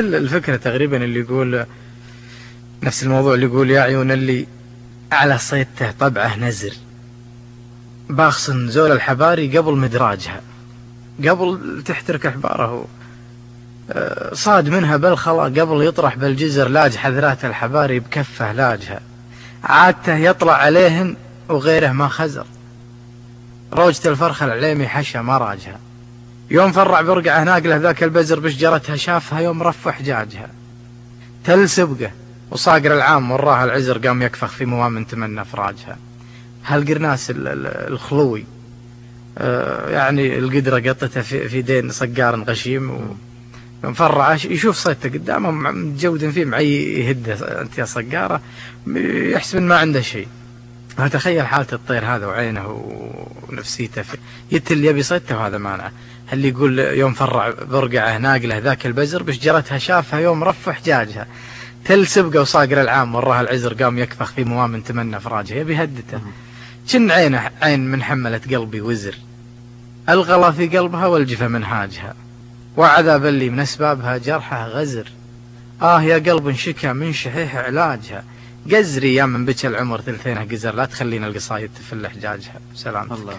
الفكرة تقريبا اللي يقول نفس الموضوع، اللي يقول يا عيون اللي على صيدته طبعه نزر، باخصن زول الحباري قبل مدراجها، قبل تحترك احباره، صاد منها بالخلا قبل يطرح بالجزر، لاج حذرات الحباري بكفه لاجها، عادته يطلع عليهن وغيره ما خزر، روجة الفرخ العليمي حشا ما راجها، يوم فرع برقعه ناقله ذاك البزر بشجرتها، شافها يوم رفع حجاجها، تل سبقه وصاقر العام وراها العزر، قام يكفخ في موام تمنى فراجها. هالقرناس الخلوي يعني القدرة قطته في دين صقار غشيم، ومفرع يشوف صيدته قدامه متجود فيه معي يهده، انت يا صقارة يحسب ما عنده شيء. تخيل حالة الطير هذا وعينه ونفسيته يتل يبي صيدته وهذا مانعه. اللي يقول يوم فرع برقعه ناقله ذاك البزر بشجرتها، شافها يوم رفع حجاجها، تل سبقه وصاقر العام وراها العزر، قام يكفخ في موام تمنى فراجها. يبي هدته شن عينه عين من حملت قلبي وزر، الغلا في قلبها والجفة من هاجها، وعذاب اللي من اسبابها جرحها غزر. يا قلب انشكى من شحيح علاجها، قزري يا من بك العمر ثلثينه قزر، لا تخلينا القصايد تفل حجاجها. سلام الله.